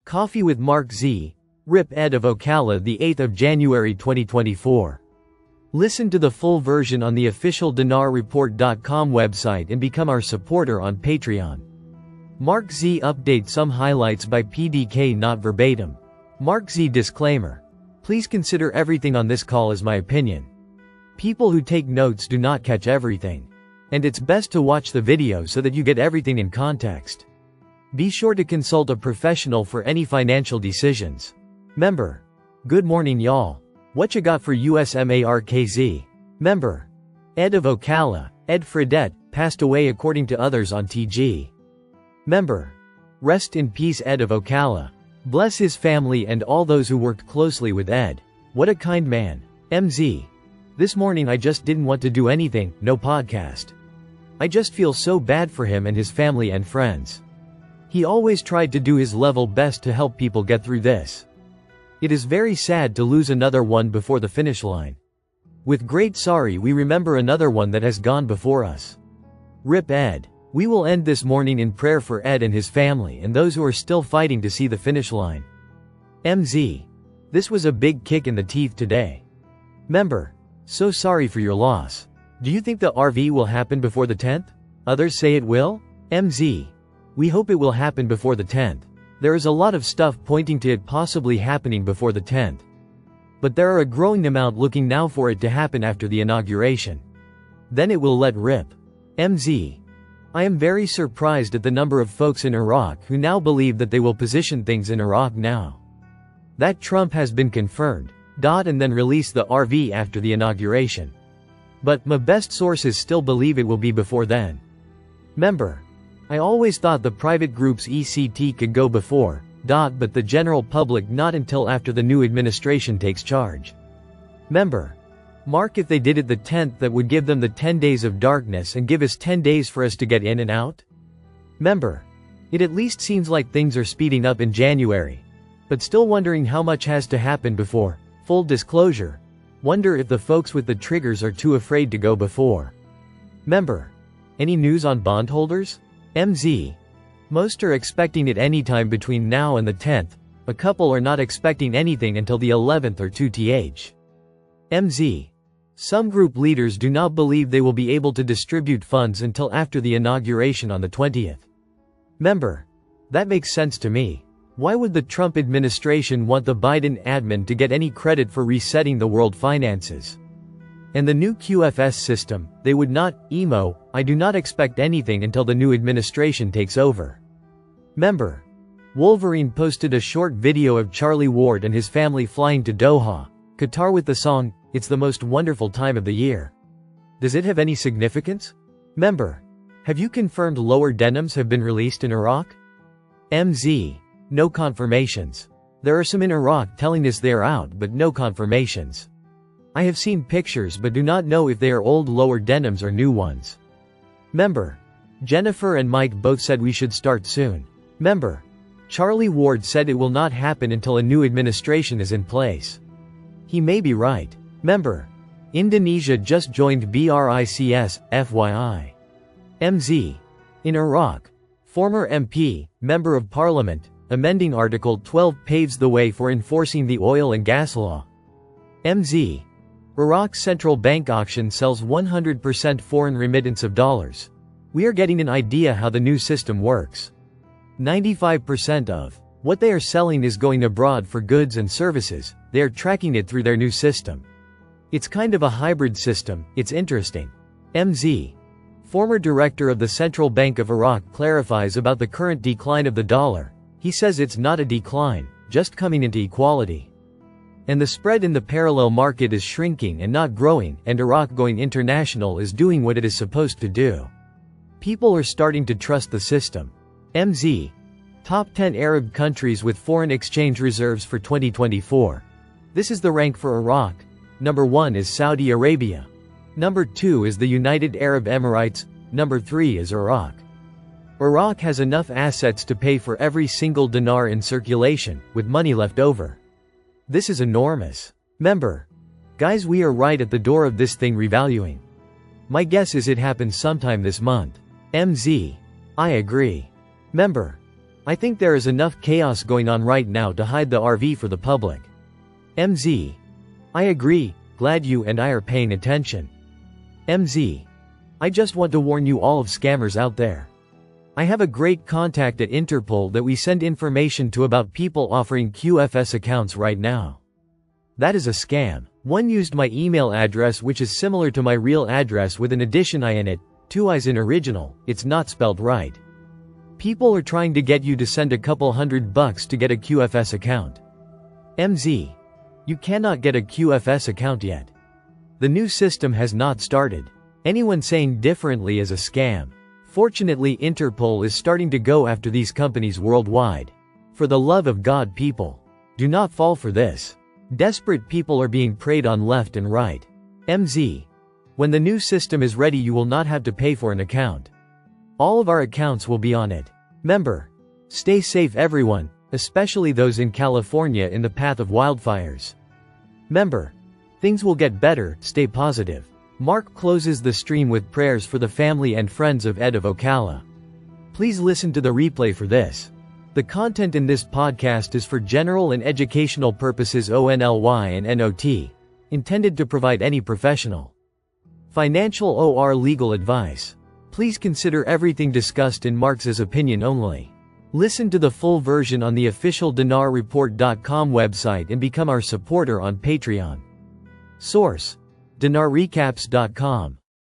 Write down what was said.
Coffee with MarkZ. Rip Ed of Ocala, the 8th of January 2024. Listen to the full version on the official dinarreport.com website and become our supporter on Patreon. MarkZ update some highlights by PDK, not verbatim. MarkZ disclaimer. Please consider everything on this call as my opinion. People who take notes do not catch everything. And it's best to watch the video so that you get everything in context. Be sure to consult a professional for any financial decisions. Member. Good morning y'all. What you got for USMarkZ? Member. Ed of Ocala, Ed Fredette, passed away according to others on TG. Member. Rest in peace Ed of Ocala. Bless his family and all those who worked closely with Ed. What a kind man. MZ. This morning I just didn't want to do anything, no podcast. I just feel so bad for him and his family and friends. He always tried to do his level best to help people get through this. It is very sad to lose another one before the finish line. With great sorry we remember another one that has gone before us. Rip Ed. We will end this morning in prayer for Ed and his family and those who are still fighting to see the finish line. MZ. This was a big kick in the teeth today. Member. So sorry for your loss. Do you think the RV will happen before the 10th? Others say it will? MZ. We hope it will happen before the 10th. There is a lot of stuff pointing to it possibly happening before the 10th. But there are a growing amount looking now for it to happen after the inauguration. Then it will let rip. MZ. I am very surprised at the number of folks in Iraq who now believe that they will position things in Iraq now. That Trump has been confirmed. And then release the RV after the inauguration. But my best sources still believe it will be before then. Member. I always thought the private groups ECT could go before, but the general public not until after the new administration takes charge. Member. Mark, if they did it the 10th, that would give them the 10 days of darkness and give us 10 days for us to get in and out? Member. It at least seems like things are speeding up in January. But still wondering how much has to happen before. Full disclosure. Wonder if the folks with the triggers are too afraid to go before. Member. Any news on bondholders? MZ. Most are expecting it anytime between now and the 10th, a couple are not expecting anything until the 11th or 2th. MZ. Some group leaders do not believe they will be able to distribute funds until after the inauguration on the 20th. Member. That makes sense to me. Why would the Trump administration want the Biden admin to get any credit for resetting the world finances? And the new QFS system, they would not. Emo. I do not expect anything until the new administration takes over. Member. Wolverine posted a short video of Charlie Ward and his family flying to Doha, Qatar with the song, "It's the most wonderful time of the year." Does it have any significance? Member. Have you confirmed lower denims have been released in Iraq? MZ. No confirmations. There are some in Iraq telling us they are out but no confirmations. I have seen pictures but do not know if they are old lower denims or new ones. Member. Jennifer and Mike both said we should start soon. Member. Charlie Ward said it will not happen until a new administration is in place. He may be right. Member. Indonesia just joined BRICS, FYI. MZ. In Iraq. Former MP, Member of Parliament, amending Article 12 paves the way for enforcing the oil and gas law. MZ. Iraq's central bank auction sells 100% foreign remittance of dollars. We are getting an idea how the new system works. 95% of what they are selling is going abroad for goods and services. They are tracking it through their new system. It's kind of a hybrid system. It's interesting. MZ. Former director of the Central Bank of Iraq clarifies about the current decline of the dollar. He says it's not a decline, just coming into equality. And the spread in the parallel market is shrinking and not growing, and Iraq going international is doing what it is supposed to do. People are starting to trust the system. MZ. Top 10 Arab countries with foreign exchange reserves for 2024. This is the rank for Iraq. Number 1 is Saudi Arabia. Number 2 is the United Arab Emirates. Number 3 is Iraq. Iraq has enough assets to pay for every single dinar in circulation, with money left over. This is enormous. Member. Guys, we are right at the door of this thing revaluing. My guess is it happens sometime this month. MZ. I agree. Member. I think there is enough chaos going on right now to hide the RV for the public. MZ. I agree, glad you and I are paying attention. MZ. I just want to warn you all of scammers out there. I have a great contact at Interpol that we send information to about people offering QFS accounts right now. That is a scam. One used my email address, which is similar to my real address with an addition I in it, 2 I's in original, it's not spelled right. People are trying to get you to send a couple $100 to get a QFS account. MZ. You cannot get a QFS account yet. The new system has not started. Anyone saying differently is a scam. Fortunately, Interpol is starting to go after these companies worldwide. For the love of God, people, do not fall for this. Desperate people are being preyed on left and right. MZ. When the new system is ready, you will not have to pay for an account. All of our accounts will be on it. Member. Stay safe everyone, especially those in California in the path of wildfires. Member. Things will get better, stay positive. Mark closes the stream with prayers for the family and friends of Ed of Ocala. Please listen to the replay for this. The content in this podcast is for general and educational purposes only and not intended to provide any professional, financial or legal advice. Please consider everything discussed in MarkZ's opinion only. Listen to the full version on the official dinarreport.com website and become our supporter on Patreon. Source: dinarrecaps.com